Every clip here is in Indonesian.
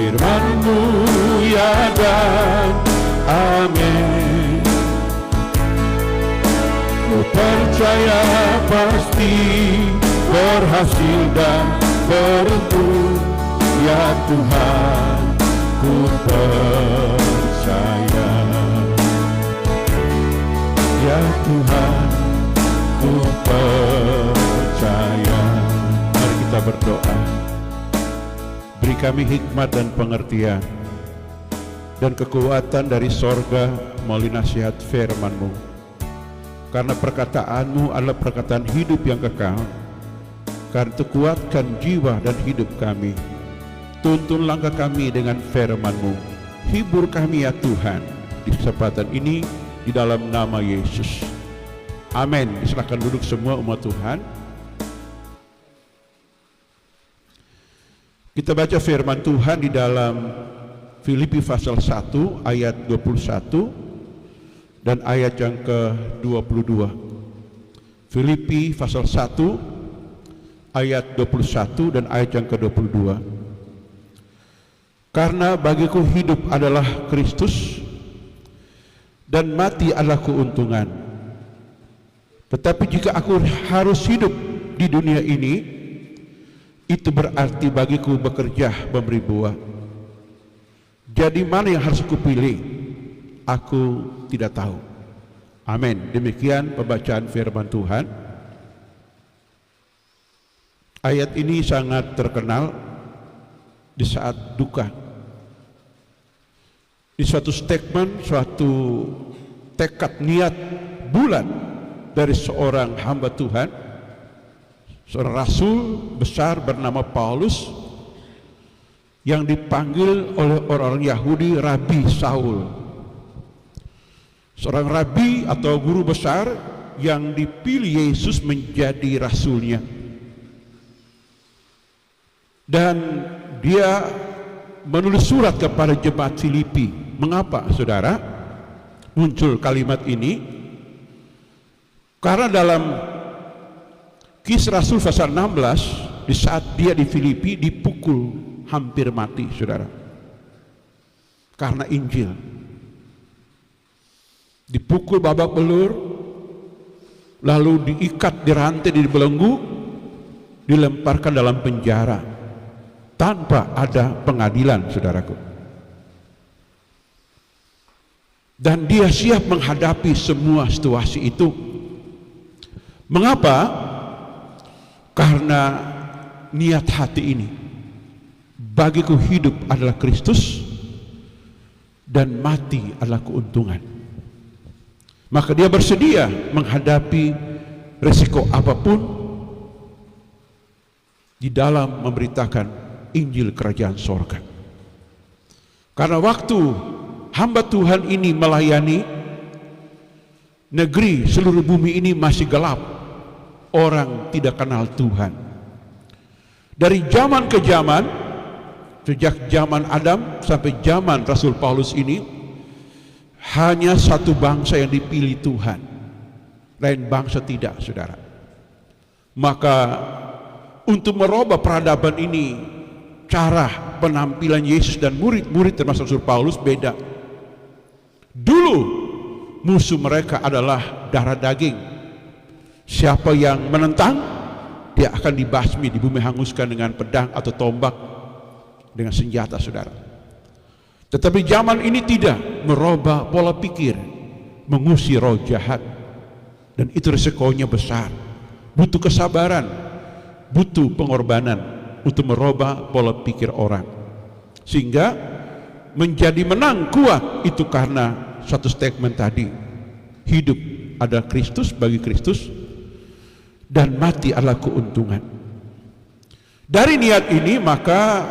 firman-Mu ya dan amin. Ku percaya pasti berhasil dan beruntung, ya Tuhan, ku percaya. Ya Tuhan, ku percaya. Mari kita berdoa. Beri kami hikmat dan pengertian dan kekuatan dari sorga melalui nasihat firman-Mu. Karena perkataan-Mu adalah perkataan hidup yang kekal. Karena itu kuatkan jiwa dan hidup kami. Tuntun langkah kami dengan firman-Mu. Hibur kami ya Tuhan di kesempatan ini di dalam nama Yesus. Amin. Silakan duduk semua umat Tuhan. Kita baca firman Tuhan di dalam Filipi pasal 1 ayat 21 dan ayat yang ke-22. Filipi pasal 1 ayat 21 dan ayat yang ke-22. Karena bagiku hidup adalah Kristus dan mati adalah keuntungan. Tetapi jika aku harus hidup di dunia ini, itu berarti bagiku bekerja memberi buah. Jadi mana yang harus kupilih? Aku tidak tahu. Amin. Demikian pembacaan firman Tuhan. Ayat ini sangat terkenal di saat duka. Di suatu statement, suatu tekad niat bulat dari seorang hamba Tuhan, seorang rasul besar bernama Paulus yang dipanggil oleh orang-orang Yahudi Rabi Saul. Seorang rabi atau guru besar yang dipilih Yesus menjadi rasulnya. Dan dia menulis surat kepada jemaat Filipi. Mengapa saudara muncul kalimat ini? Karena dalam Kisah Rasul pasal 16, di saat dia di Filipi dipukul hampir mati saudara, karena Injil. Dipukul babak belur, lalu diikat, dirantai, dibelenggu, dilemparkan dalam penjara tanpa ada pengadilan saudaraku. Dan dia siap menghadapi semua situasi itu. Mengapa? Karena niat hati ini, bagiku hidup adalah Kristus dan mati adalah keuntungan. Maka dia bersedia menghadapi risiko apapun di dalam memberitakan Injil Kerajaan Sorga. Karena waktu hamba Tuhan ini melayani, negeri seluruh bumi ini masih gelap. Orang tidak kenal Tuhan. Dari zaman ke zaman, sejak zaman Adam sampai zaman Rasul Paulus ini, hanya satu bangsa yang dipilih Tuhan, lain bangsa tidak saudara. Maka untuk merubah peradaban ini, cara penampilan Yesus dan murid-murid termasuk Rasul Paulus beda. Dulu musuh mereka adalah darah daging. Siapa yang menentang, dia akan dibasmi, di bumi hanguskan dengan pedang atau tombak, dengan senjata saudara. Tetapi zaman ini tidak, merubah pola pikir, mengusir roh jahat, dan itu resikonya besar. Butuh kesabaran, butuh pengorbanan untuk merubah pola pikir orang, sehingga menjadi menang kuat itu karena satu statement tadi, hidup adalah Kristus, bagi Kristus, dan mati adalah keuntungan. Dari niat ini maka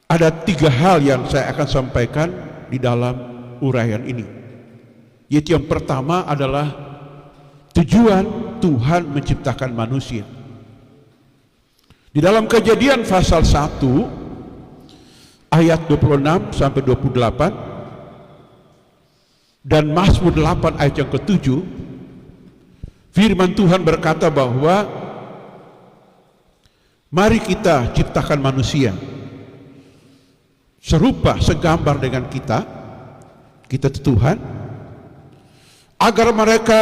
ada 3 hal yang saya akan sampaikan di dalam uraian ini. Yaitu yang pertama adalah tujuan Tuhan menciptakan manusia. Di dalam Kejadian pasal 1 ayat 26 sampai 28 dan Mazmur 8 ayat yang ke-7, firman Tuhan berkata bahwa mari kita ciptakan manusia serupa, segambar dengan kita itu Tuhan, agar mereka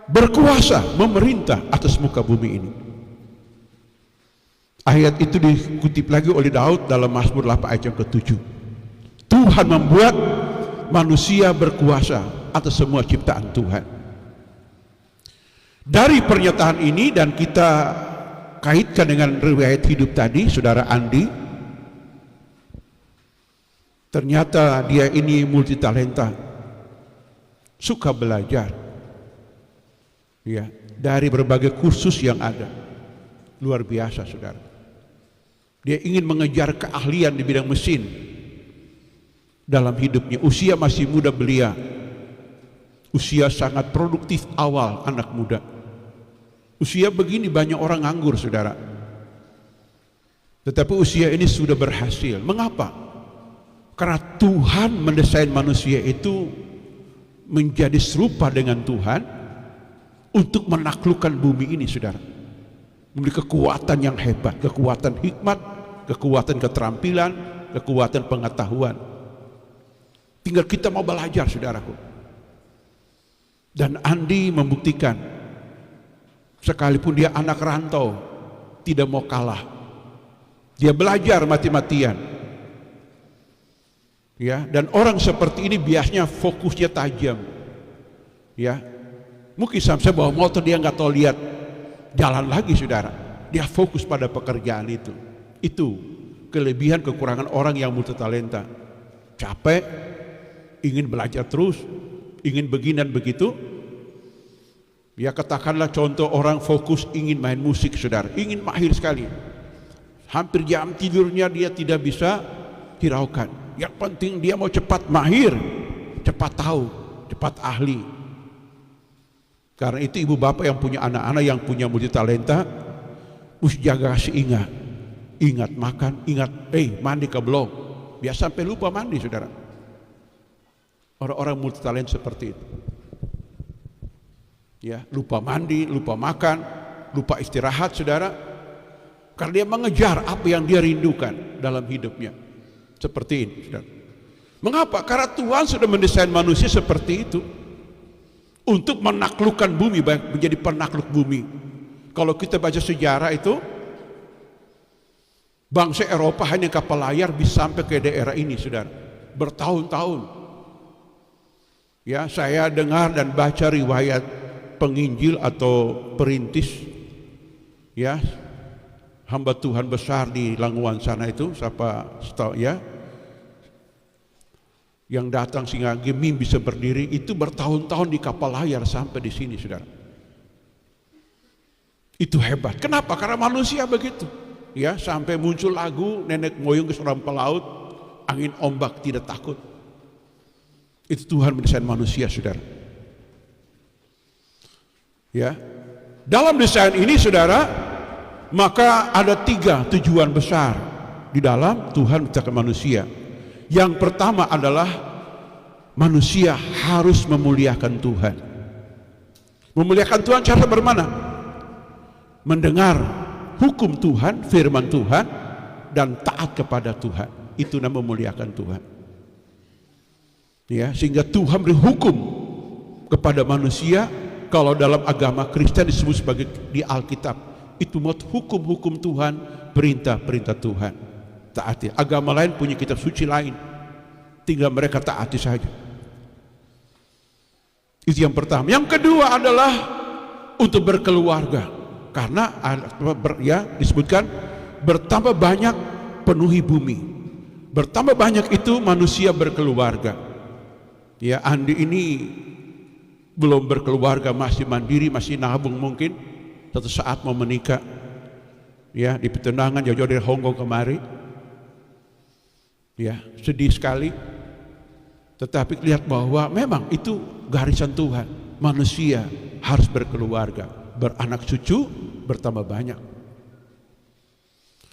berkuasa memerintah atas muka bumi ini. Ayat itu dikutip lagi oleh Daud dalam Mazmur 8 ayat yang ke-7. Tuhan membuat manusia berkuasa atas semua ciptaan Tuhan. Dari pernyataan ini dan kita kaitkan dengan riwayat hidup tadi, Saudara Andi, ternyata dia ini multitalenta, suka belajar, ya, dari berbagai kursus yang ada. Luar biasa, saudara. Dia ingin mengejar keahlian di bidang mesin dalam hidupnya. Usia masih muda belia, usia sangat produktif awal anak muda. Usia begini banyak orang nganggur, saudara. Tetapi usia ini sudah berhasil. Mengapa? Karena Tuhan mendesain manusia itu menjadi serupa dengan Tuhan untuk menaklukkan bumi ini, saudara. Memiliki kekuatan yang hebat, kekuatan hikmat, kekuatan keterampilan, kekuatan pengetahuan. Tinggal kita mau belajar, saudaraku. Dan Andi membuktikan, sekalipun dia anak rantau, tidak mau kalah. Dia belajar mati-matian. Ya, dan orang seperti ini biasanya fokusnya tajam. Ya, mungkin sampai bawa motor dia nggak tahu lihat jalan lagi, saudara. Dia fokus pada pekerjaan itu. Itu kelebihan kekurangan orang yang multitalenta. Capek, ingin belajar terus, ingin begini dan begitu. Ya, katakanlah contoh orang fokus ingin main musik, saudara, ingin mahir sekali. Hampir jam tidurnya dia tidak bisa hiraukan. Yang penting dia mau cepat mahir, cepat tahu, cepat ahli. Karena itu ibu bapak yang punya anak-anak yang punya multitalenta, mesti jaga kasih ingat makan, ingat mandi ke belum. Biasa sampai lupa mandi, saudara. Orang-orang multitalenta seperti itu. Ya, lupa mandi, lupa makan, lupa istirahat, saudara. Karena dia mengejar apa yang dia rindukan dalam hidupnya. Seperti ini, saudara. Mengapa? Karena Tuhan sudah mendesain manusia seperti itu untuk menaklukkan bumi, menjadi penakluk bumi. Kalau kita baca sejarah itu, bangsa Eropa hanya kapal layar bisa sampai ke daerah ini, saudara, bertahun-tahun. Ya, saya dengar dan baca riwayat penginjil atau perintis, ya, hamba Tuhan besar di Languan sana itu, siapa ya, yang datang sehingga Gemim bisa berdiri, itu bertahun-tahun di kapal layar sampai di sini, saudara. Itu hebat. Kenapa? Karena manusia begitu. Ya, sampai muncul lagu nenek moyang ke seorang pelaut, angin ombak tidak takut. Itu Tuhan mendesain manusia, saudara. Ya, dalam desain ini, saudara, maka ada 3 tujuan besar di dalam Tuhan menciptakan manusia. Yang pertama adalah manusia harus memuliakan Tuhan. Memuliakan Tuhan cara bagaimana? Mendengar hukum Tuhan, firman Tuhan, dan taat kepada Tuhan. Itu namanya memuliakan Tuhan. Ya, sehingga Tuhan beri hukum kepada manusia. Kalau dalam agama Kristen disebut sebagai di Alkitab, itu hukum-hukum Tuhan, perintah-perintah Tuhan. Taati. Agama lain punya kitab suci lain, tinggal mereka taati saja. Itu yang pertama. Yang kedua adalah untuk berkeluarga, karena ya disebutkan bertambah banyak penuhi bumi. Bertambah banyak itu manusia berkeluarga. Ya, Andi ini belum berkeluarga, masih mandiri, masih nabung mungkin. Suatu saat mau menikah, ya, di Petenangan jauh-jauh dari Hongkong kemari. Ya, sedih sekali. Tetapi lihat bahwa memang itu garisan Tuhan. Manusia harus berkeluarga, beranak cucu, bertambah banyak.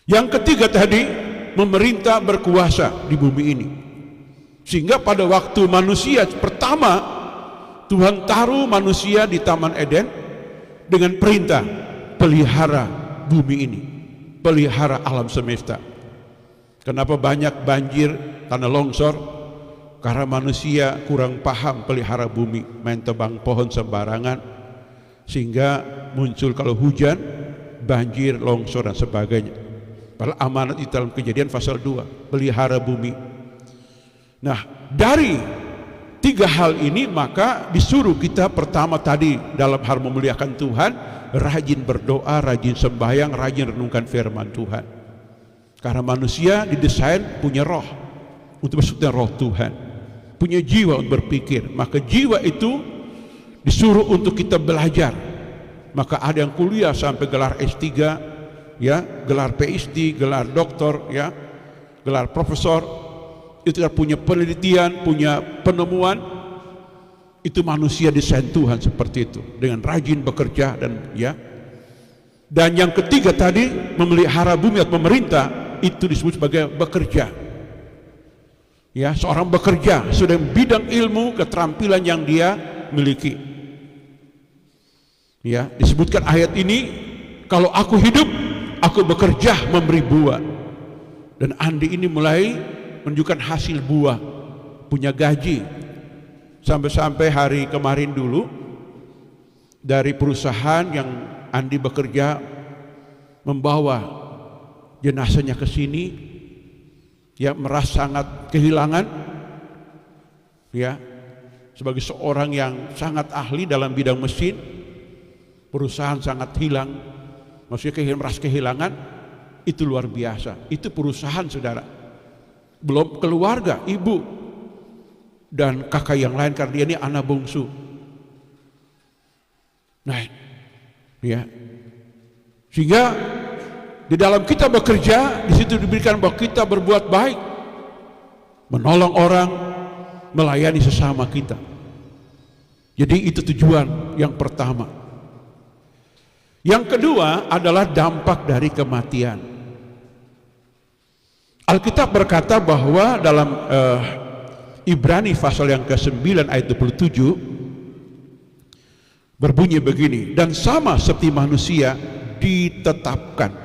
Yang ketiga tadi, memerintah berkuasa di bumi ini. Sehingga pada waktu manusia pertama, Tuhan taruh manusia di Taman Eden dengan perintah, pelihara bumi ini, pelihara alam semesta. Kenapa banyak banjir, tanah longsor? Karena manusia kurang paham pelihara bumi, main tebang pohon sembarangan, sehingga muncul kalau hujan, banjir, longsor dan sebagainya. Padahal amanat di dalam Kejadian pasal 2, pelihara bumi. Nah, dari 3 hal ini maka disuruh kita pertama tadi dalam hal memuliakan Tuhan, rajin berdoa, rajin sembahyang, rajin renungkan firman Tuhan. Karena manusia didesain punya roh, untuk maksudnya roh Tuhan, punya jiwa untuk berpikir. Maka jiwa itu disuruh untuk kita belajar. Maka ada yang kuliah sampai gelar S3, ya, gelar PhD, gelar doktor, ya, gelar profesor. Itu punya penelitian, punya penemuan. Itu manusia desain Tuhan seperti itu, dengan rajin bekerja dan ya. Dan yang ketiga tadi, memelihara bumi atau pemerintah, itu disebut sebagai bekerja. Ya, seorang bekerja sudah bidang ilmu, keterampilan yang dia miliki. Ya, disebutkan ayat ini, kalau aku hidup, aku bekerja memberi buah. Dan Andi ini mulai menunjukkan hasil buah, punya gaji. Sampai-sampai hari kemarin dulu, dari perusahaan yang Andi bekerja, membawa jenazahnya ke sini, ya, merasa sangat kehilangan, ya, sebagai seorang yang sangat ahli dalam bidang mesin, perusahaan sangat hilang, maksudnya merasa kehilangan, itu luar biasa. Itu perusahaan, saudara, belum keluarga, ibu dan kakak yang lain, karena dia ini anak bungsu. Nah, ya, sehingga di dalam kita bekerja, di situ diberikan bahwa kita berbuat baik, menolong orang, melayani sesama kita. Jadi itu tujuan yang pertama. Yang kedua adalah dampak dari kematian. Alkitab berkata bahwa dalam Ibrani pasal yang ke-9 ayat 27 berbunyi begini, dan sama seperti manusia ditetapkan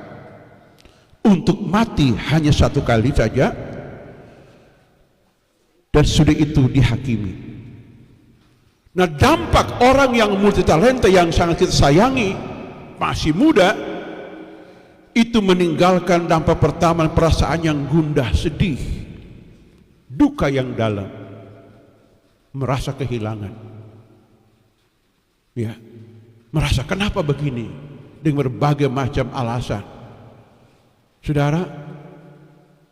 untuk mati hanya 1 kali saja, dan sudah itu dihakimi. Nah, dampak orang yang multitalenta yang sangat kita sayangi, masih muda, itu meninggalkan dampak pertama, perasaan yang gundah, sedih, duka yang dalam, merasa kehilangan, ya, merasa kenapa begini, dengan berbagai macam alasan. Saudara,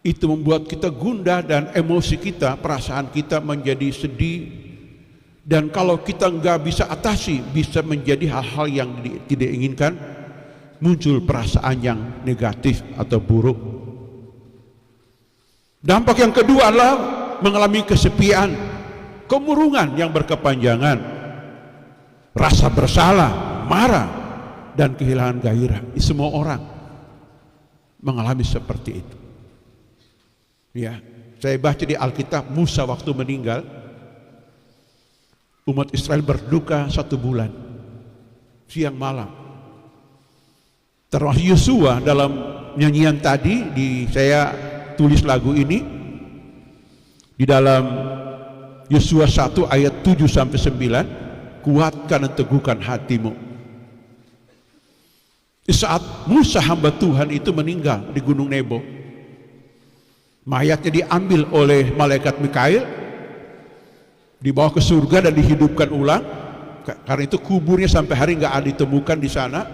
itu membuat kita gundah dan emosi kita, perasaan kita menjadi sedih. Dan kalau kita nggak bisa atasi, bisa menjadi hal-hal yang tidak inginkan, muncul perasaan yang negatif atau buruk. Dampak yang kedua adalah mengalami kesepian, kemurungan yang berkepanjangan, rasa bersalah, marah, dan kehilangan gairah. Semua orang mengalami seperti itu. Ya, saya baca di Alkitab, Musa waktu meninggal, umat Israel berduka 1 bulan, siang malam. Termasuk Yosua dalam nyanyian tadi, saya tulis lagu ini di dalam Yosua 1 ayat 7-9, kuatkan dan teguhkan hatimu. Di saat Musa hamba Tuhan itu meninggal di Gunung Nebo, mayatnya diambil oleh malaikat Mikail, dibawa ke surga dan dihidupkan ulang. Karena itu kuburnya sampai hari nggak ada ditemukan di sana.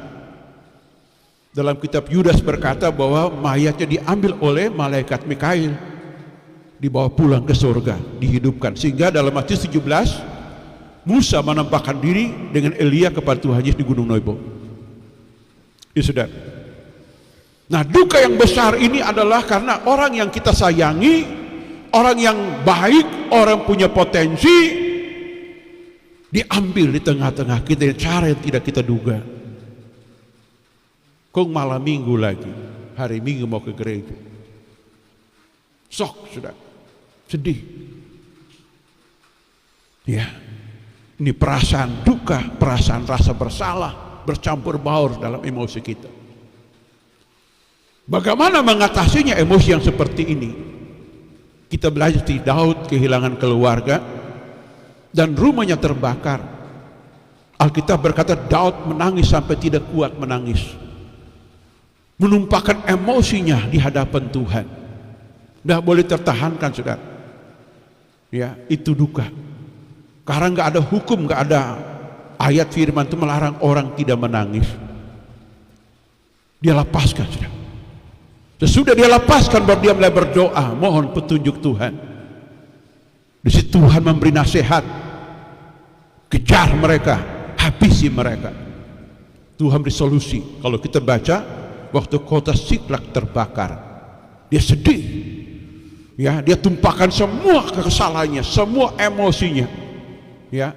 Dalam kitab Yudas berkata bahwa mayatnya diambil oleh malaikat Mikail, dibawa pulang ke surga, dihidupkan. Sehingga dalam Matius 17, Musa menampakkan diri dengan Elia kepada Tuhan Yesus di Gunung Nebo. Ya, saudara. Nah, duka yang besar ini adalah karena orang yang kita sayangi, orang yang baik, orang punya potensi, diambil di tengah-tengah kita dengan cara yang tidak kita duga. Kok malam minggu lagi, hari Minggu mau ke gereja, sok, sudah sedih. Ya, ini perasaan duka, perasaan rasa bersalah bercampur baur dalam emosi kita. Bagaimana mengatasinya emosi yang seperti ini? Kita belajar di Daud kehilangan keluarga dan rumahnya terbakar. Alkitab berkata Daud menangis sampai tidak kuat menangis, menumpahkan emosinya di hadapan Tuhan. Tidak boleh tertahankan, saudara. Ya, itu duka. Karena nggak ada hukum, nggak ada ayat firman itu melarang orang tidak menangis. Dia lepaskan, saudara. Sesudah dia lepaskan, baru dia mulai berdoa, mohon petunjuk Tuhan. Di situ Tuhan memberi nasihat, kejar mereka, habisi mereka. Tuhan beri solusi. Kalau kita baca, waktu kota Siklak terbakar, dia sedih, ya, dia tumpahkan semua kesalahannya, semua emosinya, ya.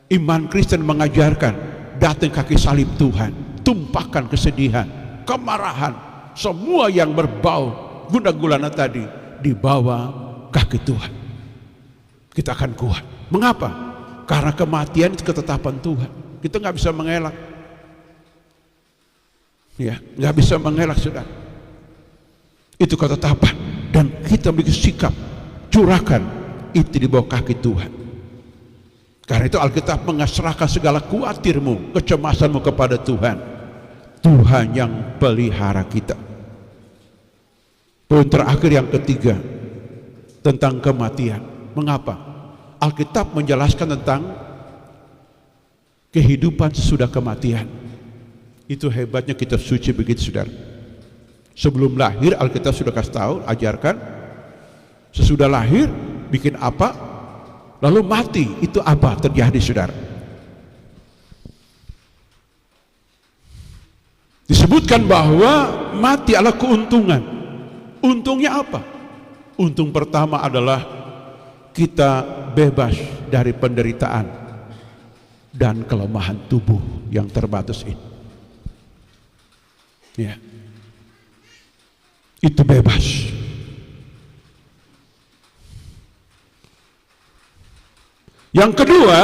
Iman Kristen mengajarkan datang kaki salib Tuhan, tumpahkan kesedihan, kemarahan, semua yang berbau guna-gulana tadi dibawa kaki Tuhan. Kita akan kuat. Mengapa? Karena kematian itu ketetapan Tuhan. Kita nggak bisa mengelak. Ya, nggak bisa mengelak, saudara. Itu ketetapan. Dan kita memiliki sikap curahkan itu di bawah kaki Tuhan. Karena itu Alkitab mengasrahkan segala khawatirmu, kecemasanmu kepada Tuhan. Tuhan yang pelihara kita. Poin terakhir yang ketiga tentang kematian. Mengapa? Alkitab menjelaskan tentang kehidupan sesudah kematian. Itu hebatnya kitab suci begitu, saudara. Sebelum lahir Alkitab sudah kasih tahu, ajarkan. Sesudah lahir bikin apa? Lalu mati itu apa terjadi, saudara? Disebutkan bahwa mati adalah keuntungan. Untungnya apa? Untung pertama adalah kita bebas dari penderitaan dan kelemahan tubuh yang terbatas ini. Ya. Itu bebas. Yang kedua,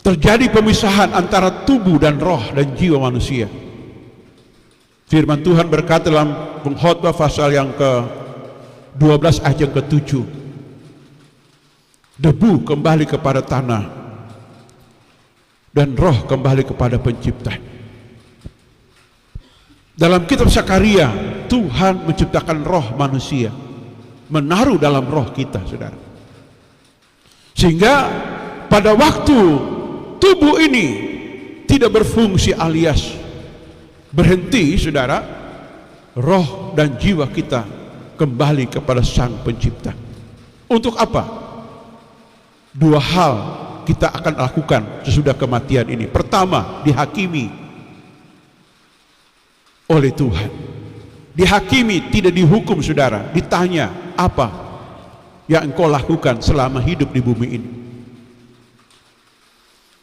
terjadi pemisahan antara tubuh dan roh dan jiwa manusia. Firman Tuhan berkata dalam Pengkhotbah pasal yang ke-12 ayat yang ke-7, debu kembali kepada tanah dan roh kembali kepada pencipta. Dalam kitab Zakaria, Tuhan menciptakan roh manusia, menaruh dalam roh kita, saudara. Sehingga pada waktu tubuh ini tidak berfungsi alias berhenti, saudara, roh dan jiwa kita kembali kepada Sang Pencipta. Untuk apa? Dua hal kita akan lakukan sesudah kematian ini. Pertama, dihakimi oleh Tuhan. Dihakimi, tidak dihukum, saudara. Ditanya, apa yang engkau lakukan selama hidup di bumi ini?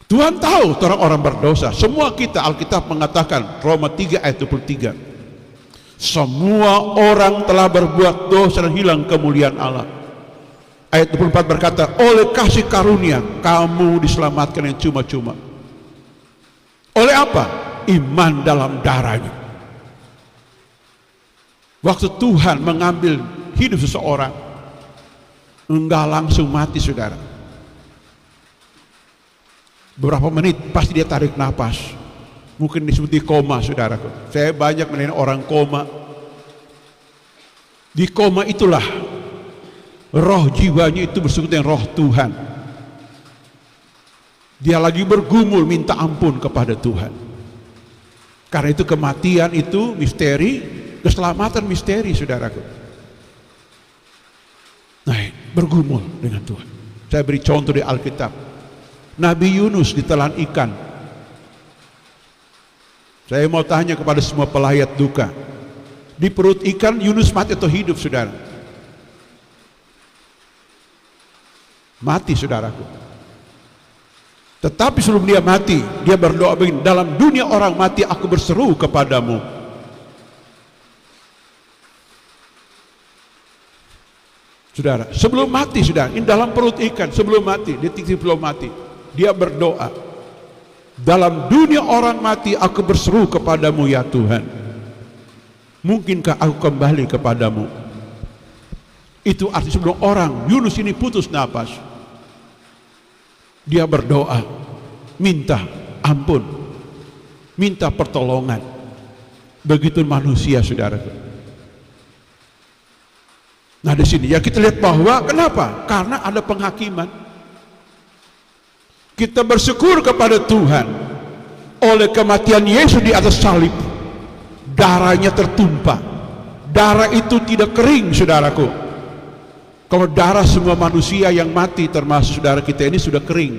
Tuhan tahu orang-orang berdosa. Semua kita, Alkitab mengatakan, Roma 3 ayat 23, semua orang telah berbuat dosa dan hilang kemuliaan Allah. Ayat 24 berkata, oleh kasih karunia kamu diselamatkan yang cuma-cuma. Oleh apa? Iman dalam darahnya. Waktu Tuhan mengambil hidup seseorang, enggak langsung mati, saudara. Beberapa menit pasti dia tarik nafas. Mungkin disebut di koma, saudaraku. Saya banyak melihat orang koma. Di koma itulah roh jiwanya itu bersekutu dengan roh Tuhan. Dia lagi bergumul minta ampun kepada Tuhan. Karena itu kematian itu misteri, keselamatan misteri, saudaraku. Nah, bergumul dengan Tuhan. Saya beri contoh di Alkitab. Nabi Yunus ditelan ikan. Saya mau tanya kepada semua pelayat duka, di perut ikan Yunus mati atau hidup, saudara? Mati, saudaraku. Tetapi sebelum dia mati, dia berdoa begini, dalam dunia orang mati aku berseru kepadamu. Saudara, sebelum mati, saudara, ini dalam perut ikan, sebelum mati, detik sebelum mati, dia berdoa, dalam dunia orang mati aku berseru kepadamu ya Tuhan. Mungkinkah aku kembali kepadamu? Itu arti sebelum orang Yunus ini putus napas, dia berdoa, minta ampun, minta pertolongan. Begitu manusia, saudaraku. Nah, di sini ya kita lihat bahwa kenapa? Karena ada penghakiman. Kita bersyukur kepada Tuhan oleh kematian Yesus di atas salib. Darahnya tertumpah. Darah itu tidak kering, saudaraku. Kalau darah semua manusia yang mati, termasuk saudara kita ini, sudah kering.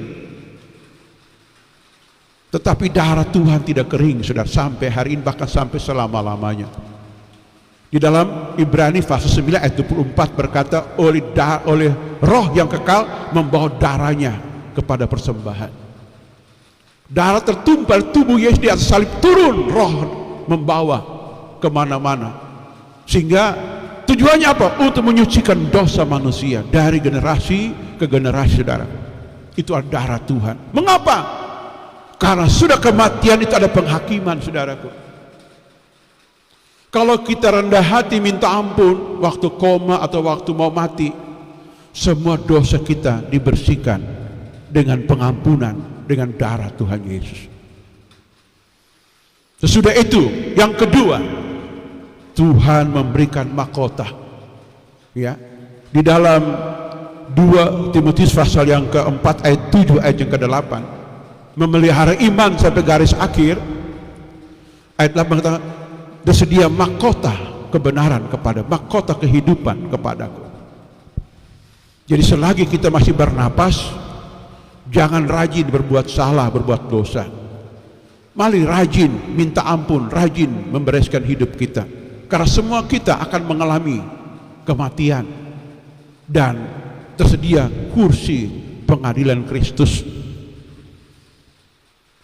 Tetapi darah Tuhan tidak kering, saudara, sampai hari ini, bahkan sampai selama-lamanya. Di dalam Ibrani pasal 9 ayat 24 berkata, oleh roh yang kekal membawa darahnya kepada persembahan. Darah tertumpah tubuh Yesus di atas salib, turun roh membawa kemana-mana. Sehingga tujuannya apa? Untuk menyucikan dosa manusia dari generasi ke generasi, saudara. Itu adalah darah Tuhan. Mengapa? Karena sudah kematian itu ada penghakiman, saudaraku. Kalau kita rendah hati minta ampun waktu koma atau waktu mau mati, semua dosa kita dibersihkan dengan pengampunan, dengan darah Tuhan Yesus. Sesudah itu, yang kedua, Tuhan memberikan mahkota. Ya, di dalam 2 Timotius pasal yang keempat ayat 7 ayat yang ke-8, memelihara iman sampai garis akhir. Ayat 8 berkata, tersedia mahkota kebenaran kepada, mahkota kehidupan kepadaku. Jadi selagi kita masih bernapas, jangan rajin berbuat salah, berbuat dosa. Mari rajin minta ampun, rajin membereskan hidup kita. Karena semua kita akan mengalami kematian dan tersedia kursi pengadilan Kristus.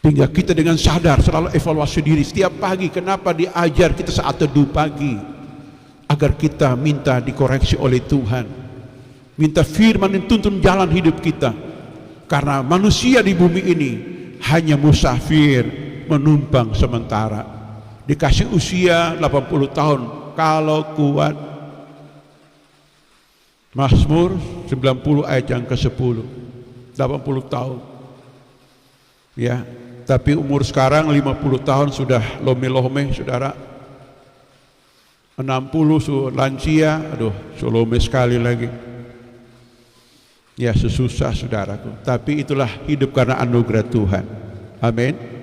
Hingga kita dengan sadar selalu evaluasi diri setiap pagi. Kenapa diajar kita saat teduh pagi? Agar kita minta dikoreksi oleh Tuhan, minta firman yang tuntun jalan hidup kita. Karena manusia di bumi ini hanya musafir, menumpang sementara. Dikasih usia 80 tahun kalau kuat. Mazmur 90 ayat yang ke-10, 80 tahun. Ya, tapi umur sekarang 50 tahun sudah lome-lome, saudara. 60 lansia, aduh, lome sekali lagi. Ya, sesusah, saudaraku. Tapi itulah hidup karena anugerah Tuhan. Amin.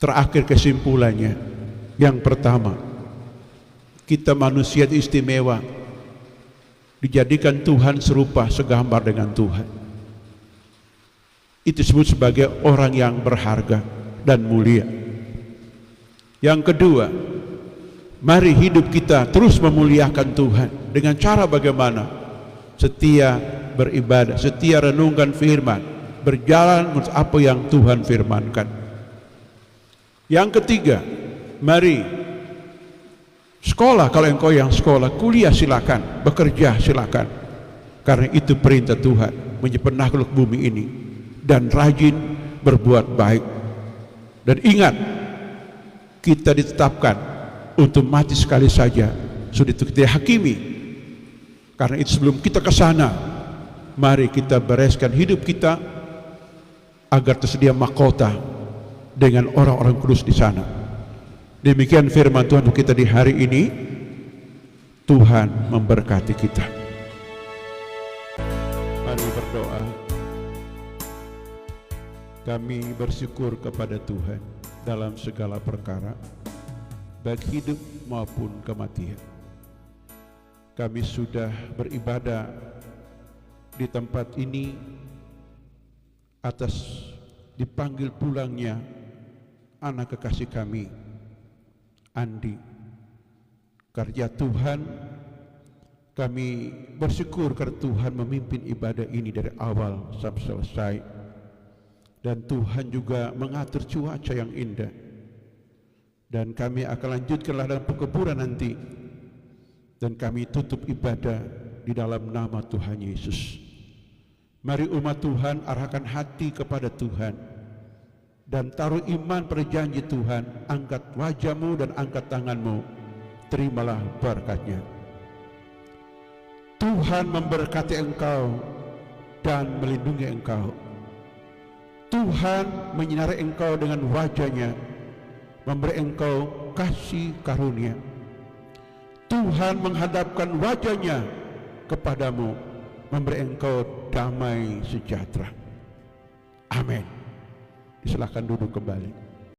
Terakhir kesimpulannya, yang pertama, kita manusia istimewa, dijadikan Tuhan serupa, segambar dengan Tuhan. Itu disebut sebagai orang yang berharga dan mulia. Yang kedua, mari hidup kita terus memuliakan Tuhan. Dengan cara bagaimana? Setia beribadah, setia renungkan firman, berjalan menurut apa yang Tuhan firmankan. Yang ketiga, mari sekolah, kalau engkau yang sekolah, kuliah silakan, bekerja silakan. Karena itu perintah Tuhan, menjadi penakluk bumi ini. Dan rajin berbuat baik. Dan ingat, kita ditetapkan untuk mati sekali saja, sudah itu kita hakimi. Karena itu sebelum kita ke sana, mari kita bereskan hidup kita agar tersedia mahkota dengan orang-orang kudus di sana. Demikian firman Tuhan untuk kita di hari ini. Tuhan memberkati kita. Mari berdoa. Kami bersyukur kepada Tuhan dalam segala perkara, baik hidup maupun kematian. Kami sudah beribadah di tempat ini atas dipanggil pulangnya anak kekasih kami, Andi. Karya Tuhan, kami bersyukur karena Tuhan memimpin ibadah ini dari awal sampai selesai. Dan Tuhan juga mengatur cuaca yang indah. Dan kami akan lanjutkanlah dalam perkuburan nanti. Dan kami tutup ibadah di dalam nama Tuhan Yesus. Mari umat Tuhan arahkan hati kepada Tuhan. dan taruh iman pada janji Tuhan, angkat wajahmu dan angkat tanganmu, terimalah berkat-Nya. Tuhan memberkati engkau dan melindungi engkau. Tuhan menyinari engkau dengan wajah-Nya, memberi engkau kasih karunia. Tuhan menghadapkan wajah-Nya kepadamu, memberi engkau damai sejahtera. Amin. Silakan duduk kembali.